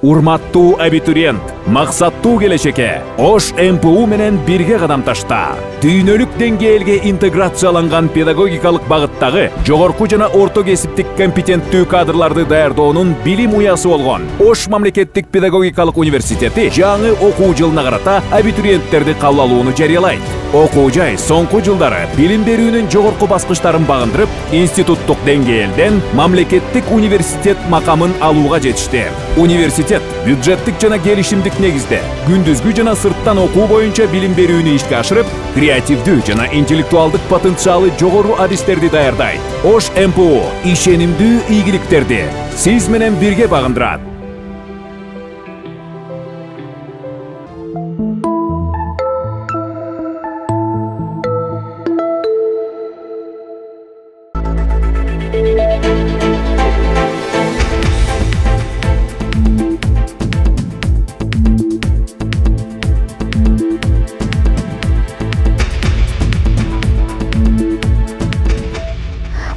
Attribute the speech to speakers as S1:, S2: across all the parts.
S1: Урматтуу абитуриент, максаттуу келечекке Ош МПУ менен бирге кадам ташта. Дүйнөлүк деңгээлге интеграцияланган педагогикалык багыттагы жогорку жана орто кесиптик компетенттүү кадрларды даярдоонун билим уясы болгон Ош мамлекеттик педагогикалык университети жаңы окуу жылына карата абитуриенттерди кабыл алууну жарыялайт. Окуу жай соңку жылдары билим берүүнүн жогорку баскычтарын багындырып, институттук деңгээлден мамлекеттик университет макамын алууга жетишти. Университет бюджеттик жана келишимдик негизде күндүзгү жана сырттан окуу боюнча билим берүүнү ишке ашырып, креативдүү жана интеллектуалдык потенциалы жогору адистерди даярдайт. Ош МПУ ишенимдүү ийгиликтерди сиз менен бирге багындырат.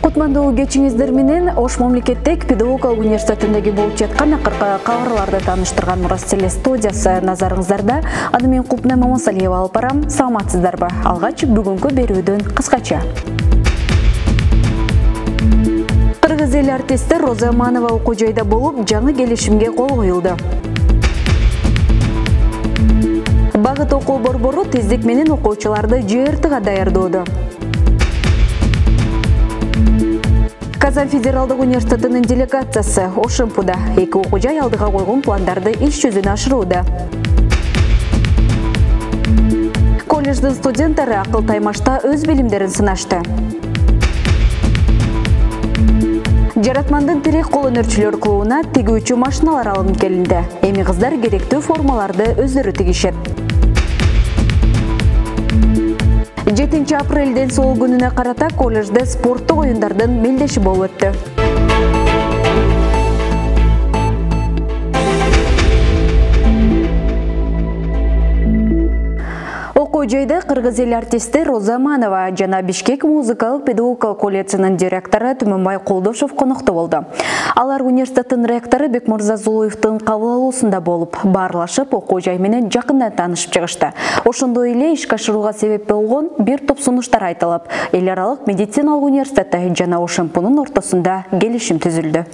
S2: Кутмандуу кечиңиздер менен Ош мамлекеттик педагогикалык университетиндеги болуп жаткан акыркы кабарларды тааныштырган Мурас Теле студиясы назарыңыздарда. Аны мен Кулпна Мамасалиева алып барам. Саламатсыздарбы? Алгач бүгүнкү берүүдөн кыскача. Кыргыз эл артисти Роза Аманова окуу жайда болуп, жаңы келишимге кол коюлду. Багыт окуу борбору тездик менен окуучуларды ЖРТга даярдоодо. Казан федералдык университетинин делегациясы Ош МПУда эки окуу жай алдыга койгон пландарды иш жүзүнө ашырууда. Колледждин студенттери акыл таймашта өз билимдерин сынашты. Жаратмандын тирек кол өнөрчүлөр клубуна тигүүчү машиналар алынып келинди. Эми кыздар керектүү формаларды өздөрү тигишет. 7 апрелден сол күнүнө карата колледжде спорттук оюндардын мелдеши болуп өттү. Окуу жайда Кыргыз эл артисти Роза Аманова жана Бишкек музыкалык педагогикалык колледжинин директору Түмөнбай Колдошов конокто болду. Алар университеттин ректору Бекмырза Зулуевдин кабыл алуусунда болуп, баарлашып, окуу жай менен жакындан таанышып чыгышты. Ошондой эле ишке ашырууга себеп болгон бир топ сунуштар айтылып, эл аралык медициналык университети жана Ош МПУнун ортосунда келишим түзүлдү.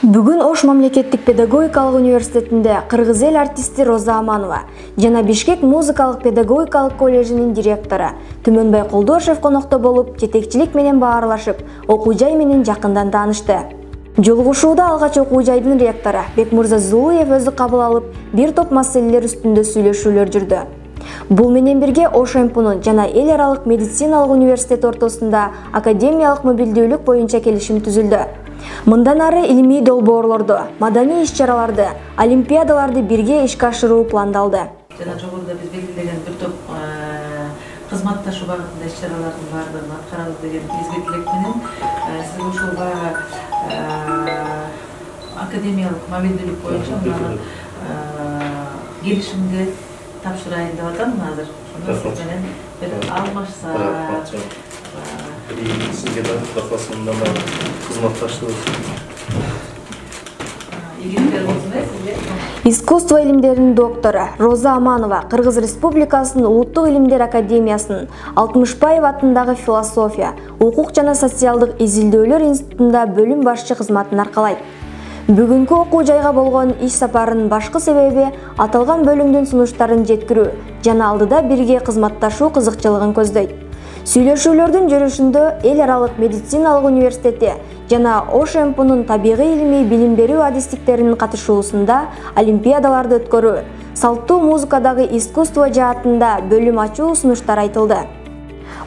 S2: Бүгүн Ош мамлекеттик педагогикалык университетинде Кыргыз эл артисти Роза Аманова жана Бишкек музыкалык педагогикалык колледжинин директору Түмөнбай Колдошов конокто болуп, жетекчилик менен баарлашып, окуу жай менен жакындан таанышты. Жолугушууда алгач окуу жайдын ректору Бекмырза Зулуев өзү кабыл алып, бир топ маселелер үстүндө сүйлөшүүлөр жүрдү. Бул менен бирге Ош МПУнун жана эл аралык медициналык университет ортосунда академиялык мобилдүүлүк боюнча келишим түзүлдү. Мындан ары илимий долбоорлорду, маданий иш-чараларды, олимпиадаларды бирге ишке ашыруу пландалды.
S3: Жана жогоруда биз белгилеген бир топ кызматташуу багытында иш-чаралардын баардыгын аткарабыз деген изги тилек менен сиз ушул баягы академиялык мобилдүүлүк боюнча мына келишимди тапшырайын деп атам азыр. Ошондо сиз менен бир алмашсак.
S4: Sizge de lafasından da kızmaktaştınız.
S2: Искусство илимдеринин доктору Роза Аманова Кыргыз Республикасынын Улуттук илимдер академиясынын Алтымышбаев атындагы философия, укук жана социалдык изилдөөлөр институтунда бөлүм башчы кызматын аркалайт. Бүгүнкү окуу жайга болгон иш сапарынын башкы себеби аталган бөлүмдүн сунуштарын жеткирүү жана алдыда бирге кызматташуу кызыкчылыгын көздөйт. Сүйлөшүүлөрдүн жүрүшүндө эл аралык медициналык университети жана Ош МПУнун табигый илимий билим берүү адистиктеринин катышуусунда олимпиадаларды өткөрүү, салттуу музыкадагы искусство жаатында бөлүм ачуу сунуштар айтылды.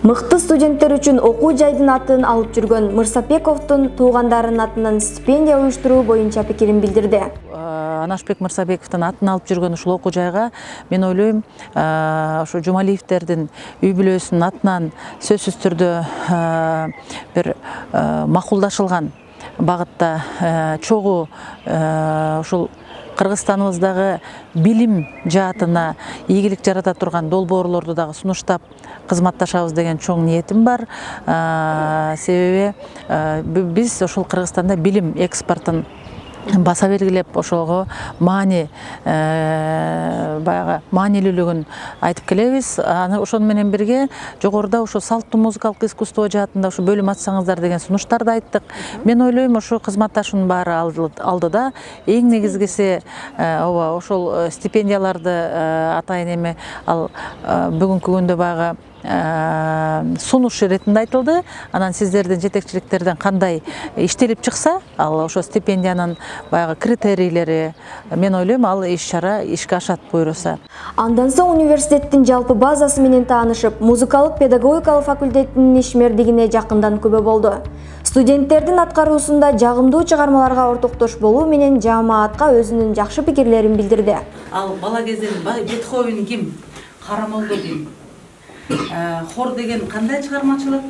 S2: Мыкты студенттер үчүн окуу жайдын атын алып жүргөн Мырсапековдун туугандарынын атынан стипендия уюштуруу боюнча пикирин билдирди.
S3: Анашбек Мырсабековдун атын алып жүргөн ушул окуу жайга мен ойлойм, ошо Жумалиевтердин үй бүлөсүнүн атынан сөзсүз түрдө бир макулдашылган багытта чогуу ушул Кыргызстаныбыздагы билим жаатына ийгилик жарата турган долбоорлорду дагы сунуштап кызматташабыз деген чоң ниетим бар. Себеби биз ошол Кыргызстанда билим экспортун баса бергилеп ошого маанилүүлүгүн айтып келебиз. Ошону менен бирге жогоруда ошо салттуу музыкалык искусство жаатында ошо бөлүм ачсаңыздар деген сунуштарды айттык. Мен ойлойм, ошо кызматташуунун баары алдыда. Эң негизгиси ошол стипендияларды атайын эми ал бүгүнкү күндө баягы сунуш иретинде айтылды. Анан сиздердин жетекчиликтерден кандай иштелип чыкса, ал ошо стипендиянын баягы критерийлери, мен ойлойм, ал иш-чара ишке ашат буйруса.
S2: Андан соң университеттин жалпы базасы менен таанышып, музыкалык педагогикалык факультетинин ишмердигине жакындан күбө болду. Студенттердин аткаруусунда жагымдуу чыгармаларга ортоктош болуу менен жамаатка өзүнүн жакшы пикирлерин билдирди.
S3: Ал бала кезден Бетховен ким, Карамолдо ким, хор деген кандай чыгармачылык,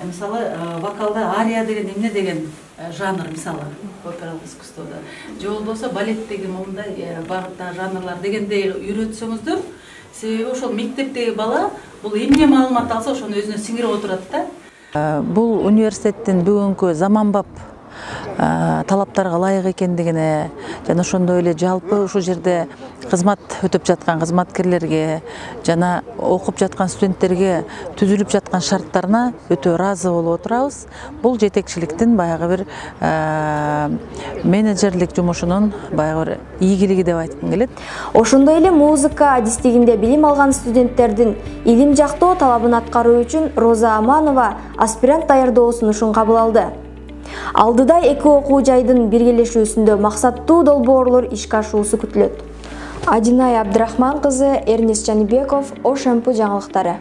S3: мисалы вокалда ария деген эмне деген жанр, мисалы опералык искусствода, же болбосо балеттеги мондай багыттагы жанрлар дегендей үйрөтсөңүздөр, себеби ошол мектептеги бала бул эмне маалымат алса ошону өзүнө сиңирип отурат да.
S5: Бул университеттин бүгүнкү заманбап талаптарга ылайык экендигине жана ошондой эле жалпы ушул жерде кызмат өтүп жаткан кызматкерлерге жана окуп жаткан студенттерге түзүлүп жаткан шарттарына өтө ыраазы болуп отурабыз. Бул жетекчиликтин баягы бир менеджерлик жумушунун баягы бир ийгилиги деп айткым келет.
S2: Ошондой эле музыка адистигинде билим алган студенттердин илим жактоо талабын аткаруу үчүн Роза Аманова аспирант даярдоо сунушун кабыл алды. Алдыда эки окуу жайдын биргелешүүсүндө максаттуу долбоорлор ишке ашуусу күтүлөт. Адинай Абдрахман кызы, Эрнест Жанибеков, Ош-МП жаңылыктары.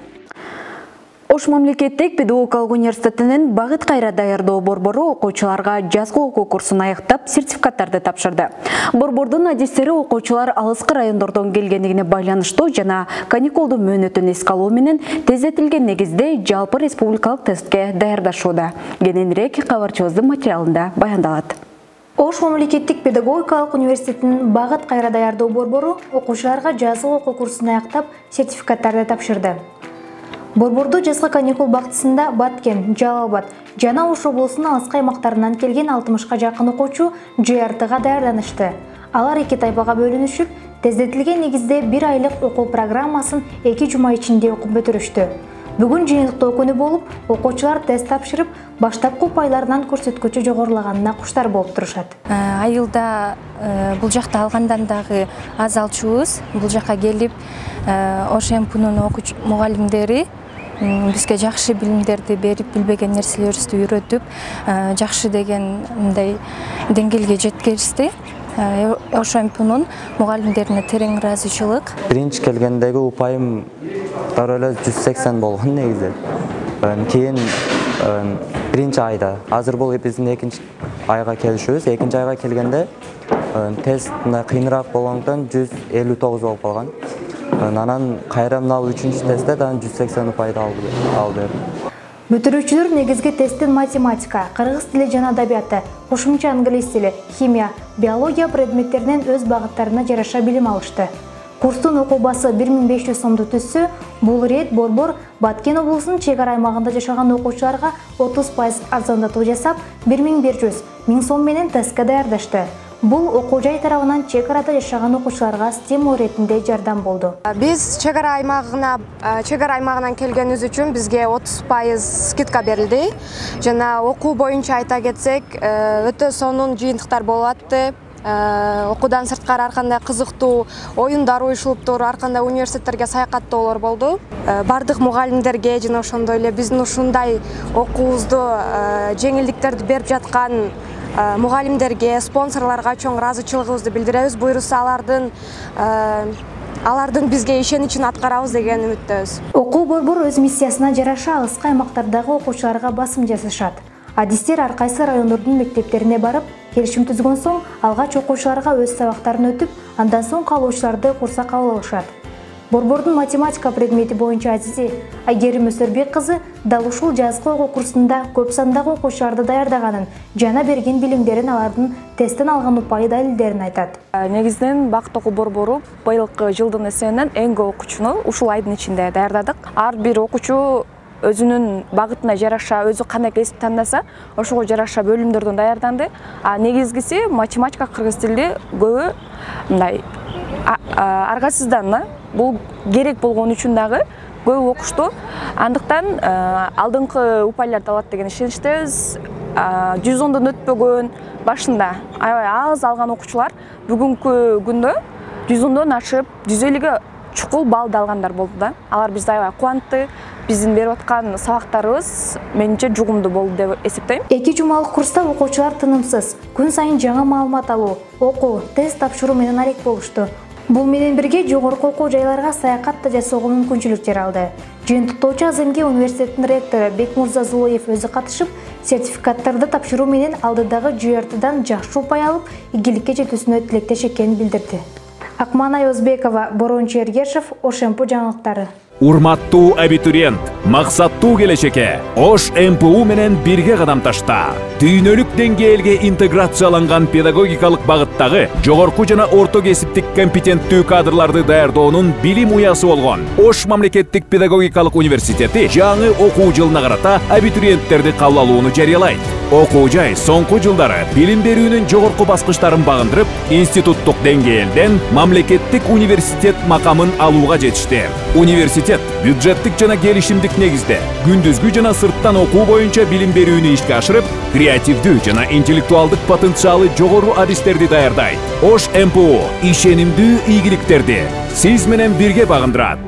S6: Ош мамлекеттик педагогикалык университетинин багыт кайра даярдоо борбору окуучуларга жазгы окуу курсун аяктап сертификаттарды тапшырды. Борбордун адистери окуучулар алыскы райондордон келгендигине байланыштуу жана каникулдуу мөөнөтүн эске алуу менен тездетилген негизде жалпы республикалык тестке даярдашууда. Кененирээк кабарчыбыздын материалында баяндалат.
S7: Ош мамлекеттик педагогикалык университетинин багыт кайра даярдоо борбору окуучуларга жазгы окуу курсун аяктап сертификаттарды тапшырды. Борбордо жазгы каникул бактысында Баткен, Жалал Абад жана Ош облусунун алыскы аймактарынан келген 60га жакын окуучу ЖРТга даярданышты. Алар эки тайпага бөлүнүшүп, тездетилген негизде 1 айлык окуу программасын 2 жума ичинде окуп бүтүрүштү. Бүгүн жыйынтыктоо күнү болуп, окуучулар тест тапшырып, баштапкы упайларынан көрсөткүчү жогорулаганына куштар болуп турушат.
S8: Айылда бул жакта алгандан дагы аз алчубуз. Бул жакка келип, Ош-МПнун окуучу мугалимдери бизге жакшы билимдерди берип, билбеген нерселерибизди үйрөтүп, жакшы деген мындай деңгээлге жеткиришти. Ош-МПнун мугалимдерине терең ыраазычылык.
S9: Биринчи келгендеги упайым дары эле 180 болгон негизи. Кийин биринчи айда, азыр бул биздин экинчи айга келишибиз. Экинчи айга келгенде тест мындай кыйыныраак болгондон 159 болуп калган. Анан кайра мына 3-чү тестте да 180 упайды алды.
S7: Бүтүрүүчүлөр негизги тесттин математика, кыргыз тили жана адабияты, кошумча англис тили, химия, биология предметтеринен өз багыттарына жараша билим алышты. Курстун окуу басы 1500 сомду түзсө, бул рет борбор Баткен облусунун чек ара аймагында жашаган окуучуларга 30% арзандатуу жасап, 1100 сом менен тестке даярдашты. Бул окуу жай тарабынан чек арада жашаган окуучуларга стимул ретинде жардам болду.
S10: Биз чек ара аймагынан келгенибиз үчүн бизге 30% скидка берилди. Жана окуу боюнча айта кетсек, өтө сонун жыйынтыктар болуп атты. Окуудан сырткары ар кандай кызыктуу оюндар уюштуруп, ар кандай университеттерге саякаттоолор болду. Бардык мугалимдерге жана ошондой эле биздин ушундай окуубузду жеңилдиктерди берип жаткан мугалимдерге, спонсорлорго чоң ыраазычылыгыбызды билдиребиз. Буйруса алардын бизге ишеничин аткарабыз деген үмүттөбүз.
S7: Окуу борбор өз миссиясына жараша алыскы аймактардагы окуучуларга басым жасашат. Адистер ар кайсы райондордун мектептерине барып, келишим түзгөн соң алгач окуучуларга өз сабактарын өтүп, андан соң калуучуларды курска кабыл алышат. Борбордун математика предмети боюнча азизи Айгерим Өсөрбек кызы дал ушул жазгы окуу курсунда көп сандагы окуучуларды даярдаганын жана берген билимдерин алардын тесттен алган упай далилдерин айтат.
S11: Негизинен Бакыт окуу борбору быйылкы жылдын эсебинен эң көп окуучуну ушул айдын ичинде даярдадык. Ар бир окуучу өзүнүн багытына жараша өзү кандай кесип тандаса, ошого жараша бөлүмдөрдөн даярданды. Негизгиси математика, кыргыз тили көбү мындай аргасыздан бул керек болгон үчүн дагы көп окушту. Андыктан алдыңкы упайларды алат деген ишеничтебиз. 110дон өтпөгөн башында аябай аз алган окуучулар бүгүнкү күндө 110дон ашып 150ге чукул балды алгандар болду да. Алар бизди аябай кубантты. Биздин берип аткан сабактарыбыз менимче жугумдуу болду деп эсептейм.
S7: 2 жумалык курста окуучулар тынымсыз күн сайын жаңы маалымат алуу, окуу, тест тапшыруу менен алек болушту. Бул менен бирге жогорку окуу жайларга саякат да жасоого мүмкүнчүлүк жаралды. Жыйынтыктоочу Аземге университеттин ректору Бекмурза Зулуев өзү катышып, сертификаттарды тапшыруу менен алдыдагы JRTдан жакшы упай алып, ийгиликке жетүүсүнө тилектеш экенин билдирди. Акманай Озбекова, Борончу Эргешев, ОШ-МПУ жаңылыктары.
S1: Урматтуу абитуриент, максаттуу келечекке Ош МПУ менен бирге кадам ташта. Дүйнөлүк деңгээлге интеграцияланган педагогикалык багыттагы жогорку жана орто кесиптик компетенттүү кадрларды даярдоонун билим уясы болгон Ош мамлекеттик педагогикалык университети жаңы окуу жылына карата абитуриенттерди кабыл алууну жарыялайт. Окуу жай соңку жылдары билим берүүнүн жогорку баскычтарын багындырып, институттук деңгээлден мамлекеттик университет макамын алууга жетишти. Университет бюджеттик жана келишимдик негизде күндүзгү жана сырттан окуу боюнча билим берүүнү ишке ашырып, креативдүү жана интеллектуалдык потенциалы жогору адистерди даярдайт. Ош МПУ ишенимдүү ийгиликтерди сиз менен бирге багындырат.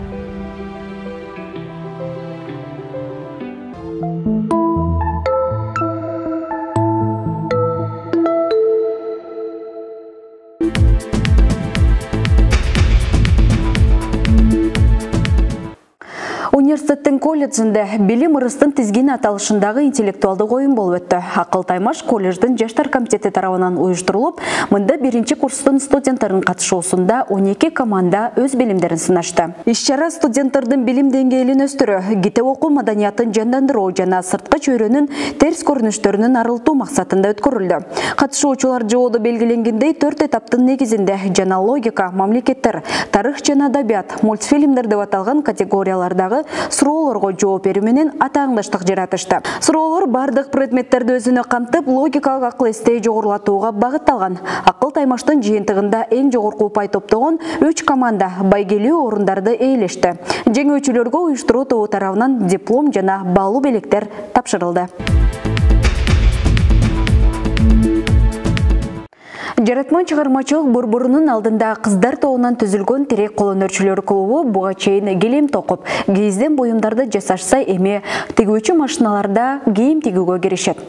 S6: Университеттин колледжинде билим ырыстын тизгини аталышындагы интеллектуалдык оюн болуп өттү. Акыл Таймаш колледждин жаштар комитети тарабынан уюштурулуп, мында биринчи курстун студенттеринин катышуусунда 12 команда өз билимдерин сынашты. Иш-чара студенттердин билим деңгээлин өстүрүү, китеп окуу маданиятын жандандыруу жана сырткы чөйрөнүн терс көрүнүштөрүнөн арылтуу максатында өткөрүлдү. Катышуучулар жободо белгиленгендей 4 этаптын негизинде жана логика, мамлекеттер, тарых жана адабият, мультфильмдер деп аталган категориялардагы суроолорго жооп берүү менен атааңдаштык жаратышты. Суроолор бардык предметтерди өзүнө камтып, логикалык акыл эсти жогорулатууга багытталган. Акыл Таймаштын жыйынтыгында эң жогорку упай топтогон 3 команда байгелүү орундарды ээлешти. Жеңүүчүлөргө уюштуруу тобу тарабынан диплом жана баалуу белектер тапшырылды. Жаратман чыгармачылык борборунун алдында кыздар тобунан түзүлгөн терек колөнөрчүлөр клубу буга чейин килем токуп, кийизден буюмдарды жасашса, эми тигүүчү машиналарда кийим тигүүгө киришет.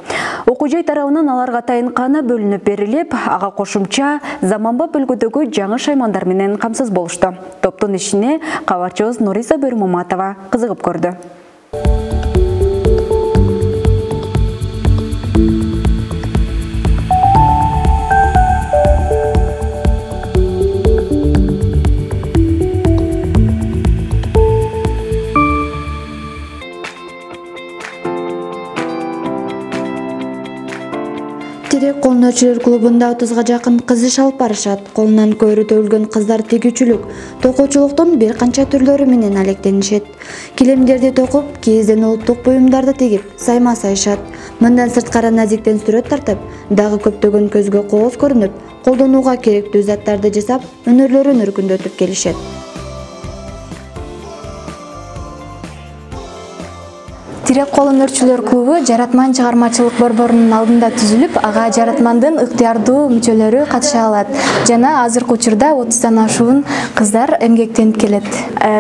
S6: Окуу жай тарабынан аларга тайынкана бөлүнүп берилип, ага кошумча заманбап үлгүдөгү жаңы шаймандар менен камсыз болушту. Топтун ишине кабарчыбыз Нуриса Бөрмаматова кызыгып көрдү.
S2: Терек колөнөрчүлөр клубунда 30га жакын кыз иш алып барышат. Колунан көөрү төгүлгөн кыздар тигүүчүлүк, токуучулуктун бир канча түрлөрү менен алектенишет. Килемдерди токуп, кийизден улуттук буюмдарды тигип, сайма сайышат. Мындан сырткары назиктен сүрөт тартып, дагы көптөгөн көзгө кооз көрүнүп, колдонууга керектүү заттарды жасап, өнөрлөрүн өркүндөтүп келишет.
S7: Терек колөнөрчүлөр клубу Жаратман чыгармачылык борборунун алдында түзүлүп, ага Жаратмандын ыктыярдуу мүчөлөрү катыша алат. Жана азыркы учурда 30дан ашуун кыздар эмгектенип келет.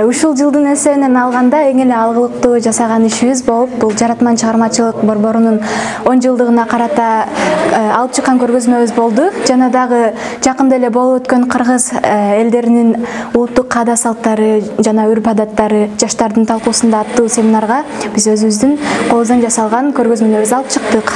S7: Ушул жылдын эсебинен алганда эң эле алгылыктуу жасаган ишибиз болуп, бул Жаратман чыгармачылык борборунун 10 жылдыгына карата алып чыккан көргөзмөбүз болду. Жана дагы жакында эле болуп өткөн кыргыз элдеринин улуттук каада салттары жана үрп адаттары жаштардын талкуусунда аттуу семинарга биз өзүбүздү биздин колубуздан жасалган көргөзмөлөрүбүздү алып чыктык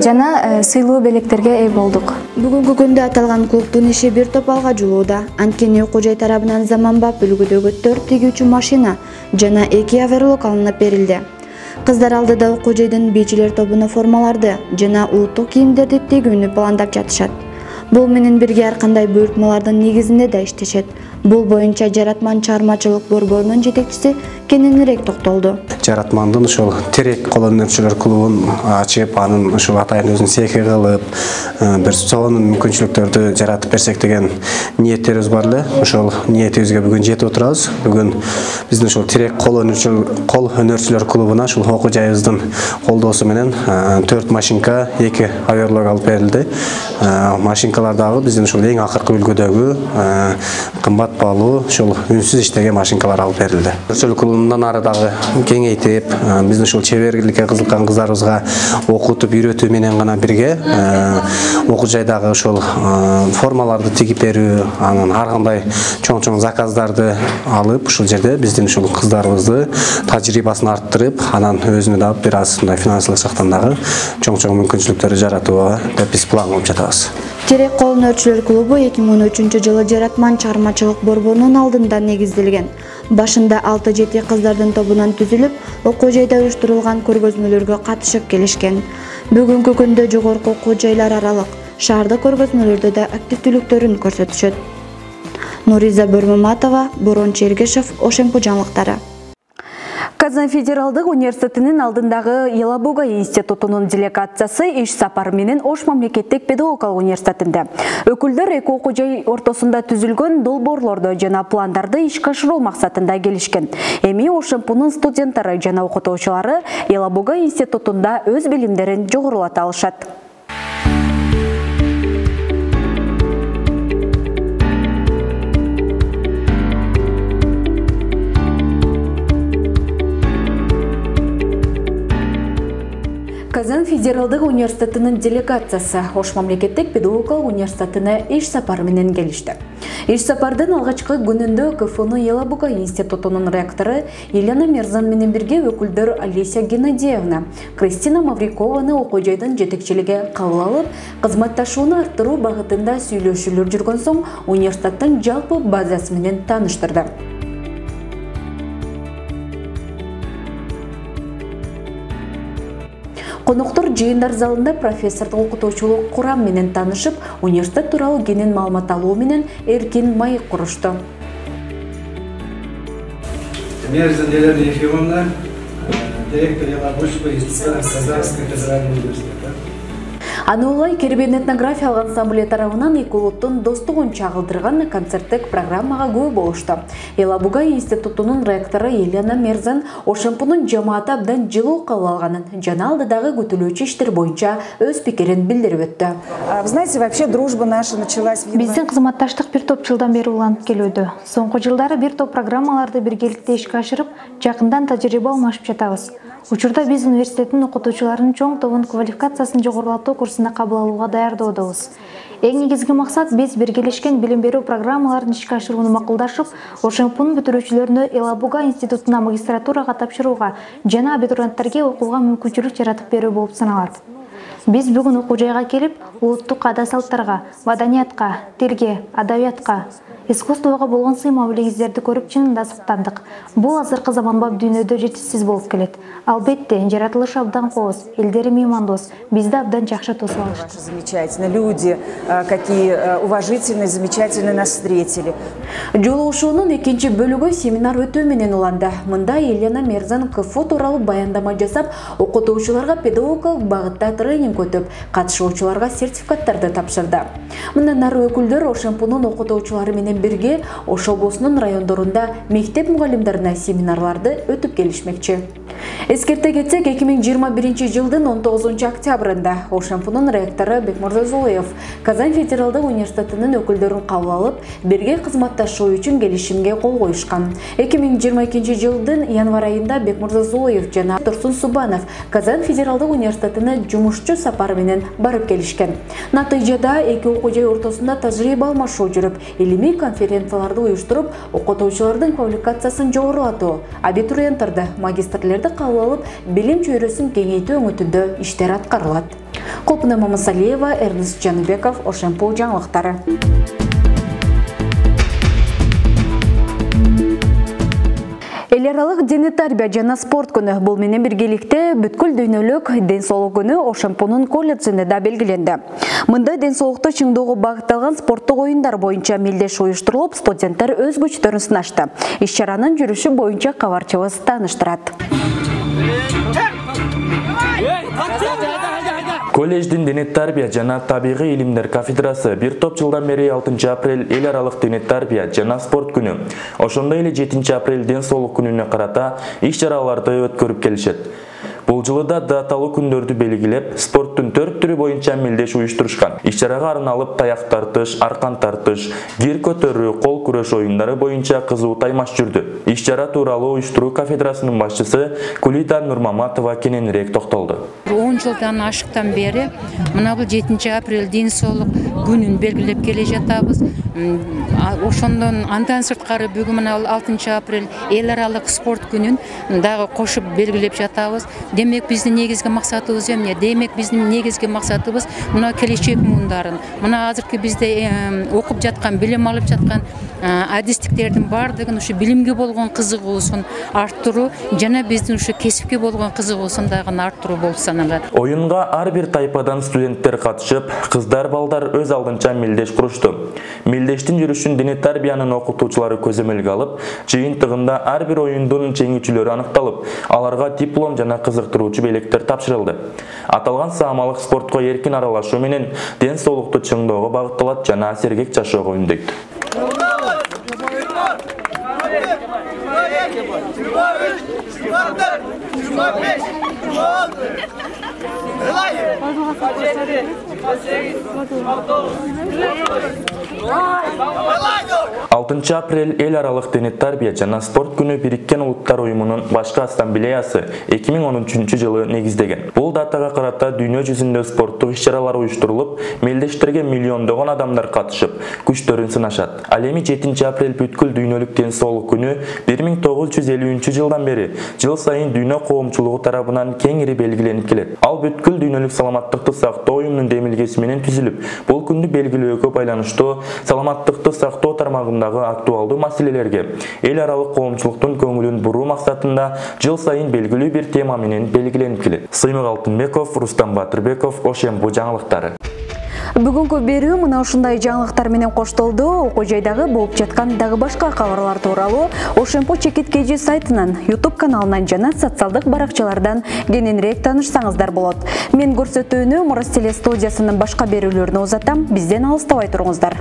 S7: жана сыйлуу белектерге ээ болдук.
S12: Бүгүнкү күндө аталган клубдун иши бир топ алга жылууда. Анткени окуу жай тарабынан заманбап үлгүдөгү 4 тигүүчү машина жана 2 оверлок алынып берилди. Кыздар алдыда окуу жайдын бийчилер тобуна формаларды жана улуттук кийимдерди тигүүнү пландап жатышат. Бул менен бирге ар кандай буйртмалардын негизинде да иштешет. Бул боюнча Жаратман чыгармачылык борборунун жетекчиси кененирээк токтолду.
S13: Жаратмандын ушул терек кол өнөрчүлөр клубун ачып, анын ушул атайын өзүн цехи кылып, бир сонун мүмкүнчүлүктөрдү жаратып берсек деген ниеттерибиз бар эле. Ошол ниетибизге бүгүн жетип отурабыз. Бүгүн биздин ушул терек кол өнөрчүлөр клубуна ушул окуу жайыбыздын колдоосу менен 4 машинка, 2 оверлок алып берилди. Машинкалар дагы биздин ушул эң акыркы үлгүдөгү кымбат баалуу ушул үнсүз иштеген машинкалар алып берилди. Өнөрчүлүк клубунан ары дагы кеңейтип, биздин ушул чеберликке кызыккан кыздарыбызга окутуп, үйрөтүү менен гана бирге окуу жайдагы ушул формаларды тигип берүү, анан ар кандай чоң заказдарды алып, ушул жерде биздин ушул кыздарыбызды тажрыйбасын арттырып, анан өзүнө дагы бир аз финансылык жактан дагы чоң мүмкүнчүлүктөрдү жаратууга деп биз план кылып жатабыз.
S12: Терек кол өнөрчүлөр клубу 2013 жылы Жаратман чыгармачылык борборунун алдында негизделген. Башында 6-7 кыздардын тобунан түзүлүп, окуу жайда уюштурулган көргөзмөлөргө катышып келишкен. Бүгүнкү күндө жогорку окуу жайлар аралык шаардык көргөзмөлөрдө да активдүүлүктөрүн көрсөтүшөт. Нуриза Бөрмөматова, Борон Чергешев, Ошемпу жаңылыктары.
S6: Казан федералдык университетинин алдындагы Елабуга институтунун делегациясы иш сапары менен Ош мамлекеттик педагогикалык университетинде. Өкүлдөр эки окуу жай ортосунда түзүлгөн долбоорлорду жана пландарды ишке ашыруу максатында келишкен. Эми Ошемпунун студенттары жана окутуучулары Елабуга институтунда өз билимдерин жогорулата алышат. Казан федералдык университетинин делегациясы Ош мамлекеттик педагогикалык университетине иш сапары менен келишти. Иш сапардын алгачкы күнүндө КФУ Елабуга институтунун ректору Елена Мерзан менен бирге өкүлдөр Алеся Геннадиевна, Кристина Маврикованы окуу жайдын жетекчилиги кабыл алып, кызматташууну арттыруу багытында сүйлөшүүлөр жүргөн соң университеттин жалпы базасы менен тааныштырды. Коноктор жыйындар залында профессордук окутуучулук курам менен таанышып, университет тууралуу кенен маалымат алуу менен эркин маек курушту.
S14: Мерзан Елена Ефимовна, директор Елабужского института Казанского федерального университета.
S6: Аны улай Кербен этнографиялык ансамбле тарабынан эки улуттун достугун чагылдырган концерттик программага күбө болушту. Елабуга институтунун ректору Елена Мерзан Ошемпунун жамааты абдан жылуу кабыл алганын жана алдыдагы күтүлүүчү иштер боюнча өз пикирин билдирип өттү.
S15: Вы знаете, вообще дружба наша началась.
S7: Биздин кызматташтык бир топ жылдан бери уланып келүүдө. Соңку жылдары бир топ программаларды биргеликте ишке ашырып, жакындан тажрыйба алмашып жатабыз. Учурда биз университеттин окутуучуларынын чоң тобун квалификациясын жогорулатуу курсуна кабыл алууга даярдоодобуз. Эң негизги максат биз биргелешкен билим берүү программаларын ишке ашырууну макулдашып, Ошемпунун бүтүрүүчүлөрүнү Елабуга институтуна магистратурага тапшырууга жана абитуриенттерге окууга мүмкүнчүлүк жаратып берүү болуп саналат. Биз бүгүн окуу жайга келип, улуттук ада-салттарга, маданиятка, тилге, адабиятка, искусствого болгон сый-мамилеңиздерди көрүп чынында суктандык. Бул азыркы заманбап дүйнөдө жетишсиз болуп келет. Албетте, жаратылышы абдан кооз, элдери меймандос, бизди абдан жакшы тосуп алышты.
S15: Замечательно, люди, какие уважительные, замечательные нас встретили.
S6: Жолугушуунун экинчи бөлүгү семинар өтүү менен уланды. Мында Елена Мерзан КФУ тууралуу баяндама жасап, окутуучуларга педагогикалык багытта тренинг өтүп, катышуучуларга сертификаттарды тапшырды. Мындан ары өкүлдөр Ошемпунун окутуучулары менен бирге Ош облусунун райондорунда мектеп мугалимдерине семинарларды өтүп келишмекчи. Эскерте кетсек, 2021 жылдын 19 октябрында Ошемпунун ректору Бекмурза Зулуев Казан федералдык университетинин өкүлдөрүн кабыл алып, бирге кызматташуу үчүн келишимге кол коюшкан. 2022 жылдын январь айында Бекмурза Зулуев жана Турсун Субанов Казан федералдык университетине жумушчу сапары менен барып келишкен. Натыйжада эки окуу жай ортосунда тажрыйба алмашуу жүрүп, илимий конференцияларды уюштуруп, окутуучулардын квалификациясын жогорулатуу, абитуриенттерди, магистрлерди кабыл алып, билим чөйрөсүн кеңейтүү өңүтүндө иштер аткарылат. Колпуна Мамасалиева, Эрнест Жаныбеков, Ошемпу жаңылыктары. Эл аралык дене тарбия жана спорт күнү бул менен биргеликте бүткүл дүйнөлүк ден соолук күнү Ошемпунун колледжинде да белгиленди. Мында ден соолукту чыңдоого багытталган спорттук оюндар боюнча мелдеш уюштурулуп, студенттер өз күчтөрүн сынашты. Иш-чаранын жүрүшү боюнча кабарчыбыз тааныштырат.
S16: Колледждин дене тарбия жана табигый илимдер кафедрасы бир топ жылдан бери 6 апрель эл аралык дене тарбия жана спорт күнү, ошондой эле 7 апрель ден соолук күнүнө карата иш-чараларды өткөрүп келишет. Бул жылы да даталуу күндөрдү белгилеп, спорттун 4 түрү боюнча мелдеш уюштурушкан. Иш-чарага арналып таяк тартыш, аркан тартыш, гир көтөрүү, кол күрөш оюндары боюнча кызуу таймаш жүрдү. Иш-чара тууралуу уюштуруу кафедрасынын башчысы Кулита Нурмаматова кененирээк токтолду.
S17: 10 жылдан ашыктан бери мына бул 7 апрель ден соолук күнүн белгилеп келе жатабыз. Ошондон андан сырткары бүгүн мына 6 апрель эл аралык спорт күнүн дагы кошуп белгилеп жатабыз. Демек биздин негизги максатыбыз эмне? Демек биздин негизги максатыбыз мына келечек мундарын, мына азыркы бизде окуп жаткан, билим алып жаткан адистиктердин бардыгын ушу билимге болгон кызыгуусун арттыруу жана биздин ушу кесипке болгон кызыгуусун дагы арттыруу болуп саналат.
S16: Оюнга ар бир тайпадан студенттер катышып, кыздар балдар өз алдынча мелдеш курушту. Мелдештин жүрүшүн дене тарбиянын окутуучулары көзөмөлгө алып, жыйынтыгында ар бир оюндун жеңүүчүлөрү аныкталып, аларга диплом жана кызыктыруучу белектер тапшырылды. Аталган саамалык спортко эркин аралашуу менен ден соолукту чыңдоого багытталат жана сергек жашоого үндөйт. Алтынчы апрель эл аралык дене тарбия жана спорт күнү Бириккен Улуттар уюмунун башкы ассамблеясы 2013 жылы негиздеген. Бул датага карата дүйнө жүзүндө спорттук иш-чаралар уюштурулуп, мелдештерге миллиондогон адамдар катышып, күчтөрүн сынашат. Ал эми 7 апрель бүткүл дүйнөлүк ден соолук күнү 1953 жылдан бери жыл сайын дүйнө коомчулугу тарабынан кеңири белгиленип келет. Ал бүткүл дүйнөлүк саламаттыкты сактоо уюмунун демилгеси менен түзүлүп, бул күндү белгилөөгө байланыштуу саламаттыкты сактоо тармагындагы актуалдуу маселелерге эл аралык коомчулуктун көңүлүн буруу максатында жыл сайын белгилүү бир тема менен белгиленип келет. Сыймык Алтынбеков, Рустам Батырбеков, Ошемпу жаңылыктары.
S6: Бүгүнкү берүү мына ушундай жаңылыктар менен коштолду. Окуу жайдагы болуп жаткан дагы башка кабарлар тууралуу Ошемпу Чекит KG сайтынан, YouTube каналынан жана социалдык баракчалардан кененирээк таанышсаңыздар болот. Мен көрсөтүүнү Мурас теле студиясынын башка берүүлөрүнө узатам. Бизден алыстабай туруңуздар.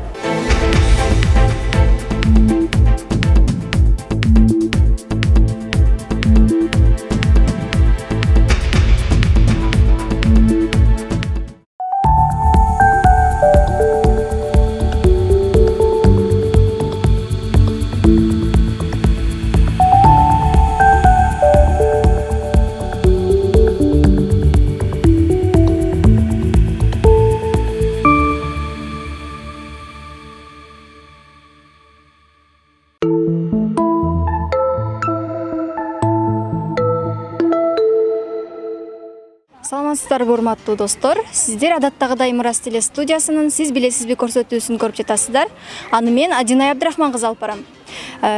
S2: Саламатсыздар, урматтуу достор. Сиздер адаттагыдай Мурас теле студиясынын Сиз билесизби көрсөтүүсүн көрүп жатасыздар. Аны мен Адинай Абдрахман кызы алып барам.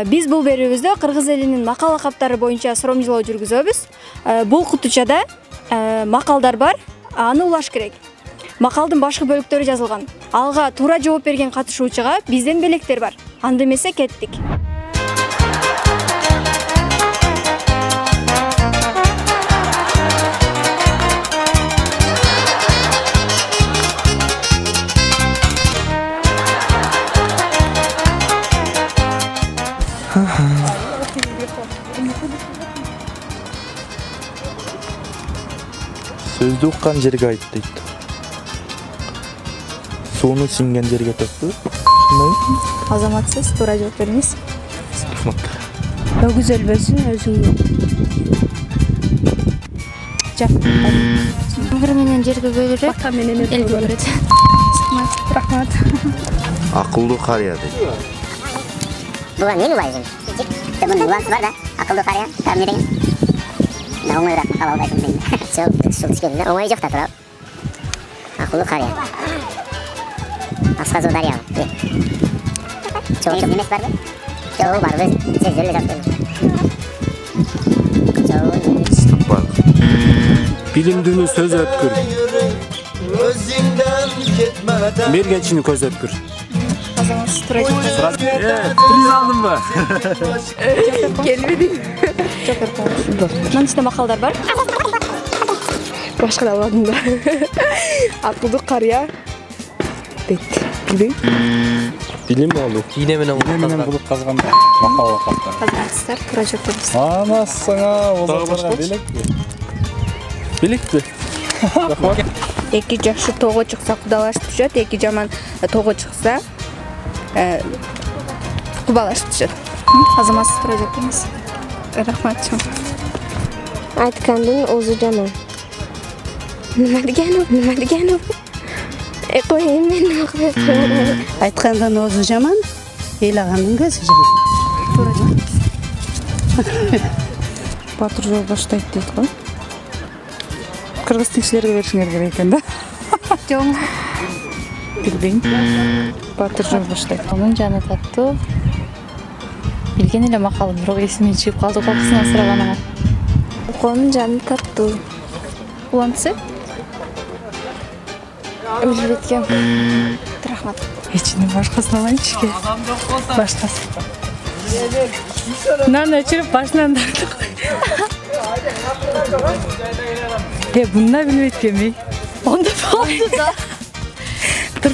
S2: Биз бул берүүбүздө кыргыз элинин макал лакаптары боюнча суромжолоо жүргүзөбүз. Бул кутучада макалдар бар, аны улаш керек. Макалдын башкы бөлүктөрү жазылган. Алга туура жооп берген катышуучуга бизден белектер бар. Анда эмесе кеттик.
S16: Сөздү уккан жерге айт дейт. Сууну сиңген жерге төктү. Шундайбы?
S2: Азаматсыз, туура жооп бериңиз.
S18: Өгүз өлбөсүн өзүңдү. Жап.
S2: Агыр менен жерге көйрөп,
S18: бака менен элге көрөт. Рахмат.
S19: Акылдуу карыя дейт. Буга эмне байлайсың? Мунун убасы бар да, акылдуу карыя. Там не деген?
S20: оңайырақ ала албайсың мен. Сол түскенде оңай жоқ та тұрап. Ақылды қария. Асқазу дария. Çoğu немес бар бе? Çoğu бар біз сездерлі жақтың.
S21: Bilimdini söz ötkür. Mergençini köz ötkür. Priz aldın mı?
S18: Gelmedi. Bunun içinde makallar var. Başka da almadım da. Akıllı karıya. Bitti. Bilmeyim.
S21: Bilim oldu. Yine bulup kazandı. Makalla kaptan.
S18: Kazançlar, projelerimiz.
S21: Anasına ozatlarga bilek mi? Bilek mi?
S18: Eki жақсы тоғы шықса құдалашып түседі, екі жаман тоғы шықса құбалашып түседі. Азаматсыз проектіміз. Рахмат.
S10: Айтқандың өзі жаман. Нема дегені? Қойын мен оқып.
S22: Айтқандың өзі жаман, елағандың көзі жаман.
S5: Батыр жол баштайды дейді ғой. Қырғыз тілшілерге берішіңер керек екен да.
S18: Жоғыңыз?
S5: Білбейм. Батыр жол баштайды. Оның жаны татты. Білген еле мақалы бірақ есімен жиып қалды қоқысынан сұрағаныңа.
S18: Оның жаны татты. Ұлансы? Білбеткем. Рахмат.
S5: Ечінің башқасын алайыншы ке. Башқасы. Нан өчіріп басынан дарды қой. Бұнда білмейткен мей. Онда болды да. Тұр.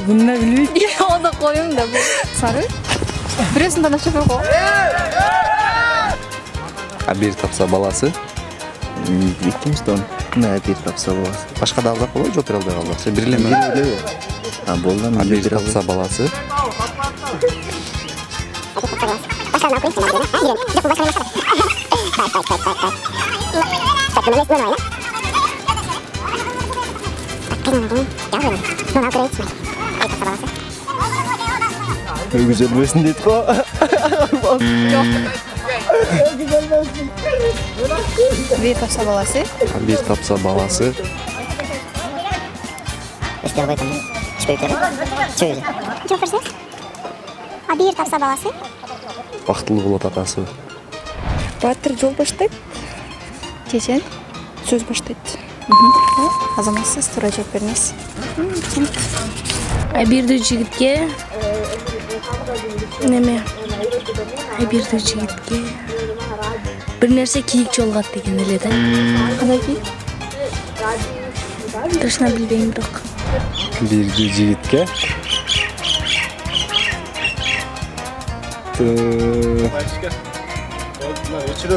S5: Бұнда білмейткен.
S18: Онда қойың да бұл. Сары? Біресін дана шөпір қой.
S19: Bir tapsa balası. Bittimiz de onu. Ne bir tapsa balası. Başka da aldak olur, çok aldak aldak. Sen biriyle mi? Bir tapsa balası. Güzel besin dedi ko.
S18: Bir tapsa balası.
S19: Bir tapsa balası.
S20: İşte bu yüzden. Şöyle. Çok fırsat. Bir tapsa balası.
S19: Бақытлы болады атасы.
S18: Батыр жол баштайды. Чечен сөз баштайды. Азаматсыз тура жауап беріңіз.
S23: Айберді жігітке неме? Айберді жігітке бір нәрсе киік жолғат деген еледі.
S18: Қандай киік?
S23: Точно білбеймін бірақ.
S21: Берді жігітке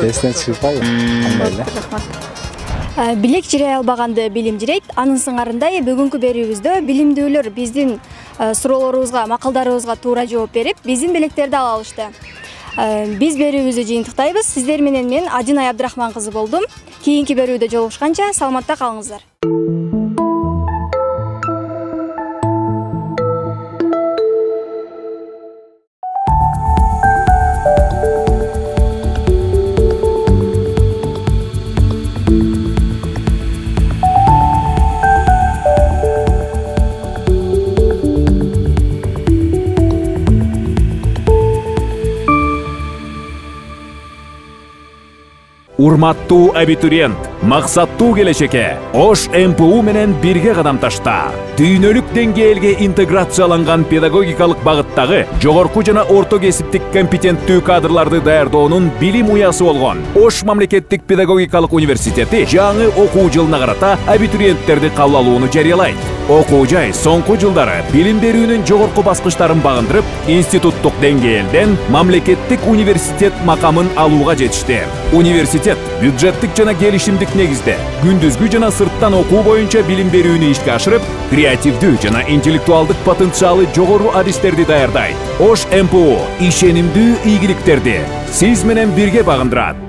S21: Esne çıkayım.
S2: Билек жирей албаганды билим жирейт. Анын сыңарындай бүгүнкү берүүбүздө билимдүүлөр биздин суроолорубузга, макалдарыбызга туура жооп берип, биздин билектерди ала алышты. Биз берүүбүздү жыйынтыктайбыз. Сиздер менен мен Адинай Абдрахман кызы болдум. Кийинки берүүдө жолугушканча саламатта калыңыздар.
S1: Урматтуу абитуриент, максаттуу келечекке Ош МПУ менен бирге кадам ташта. Дүйнөлүк деңгээлге интеграцияланган педагогикалык багыттагы жогорку жана орто кесиптик компетенттүү кадрларды даярдоонун билим уясы болгон Ош мамлекеттик педагогикалык университети жаңы окуу жылына карата абитуриенттерди кабыл алууну жарыялайт. Окуу жай соңку жылдары билим берүүнүн жогорку баскычтарын багындырып, институттук деңгээлден мамлекеттик университет макамын алууга жетишти. Университет бюджеттик жана келишимдик негизде күндүзгү жана сырттан окуу боюнча билим берүүнү ишке ашырып, креативдүү жана интеллектуалдык потенциалы жогору адистерди даярдайт. Ош МПУ ишенимдүү ийгиликтерди сиз менен бирге багындырат.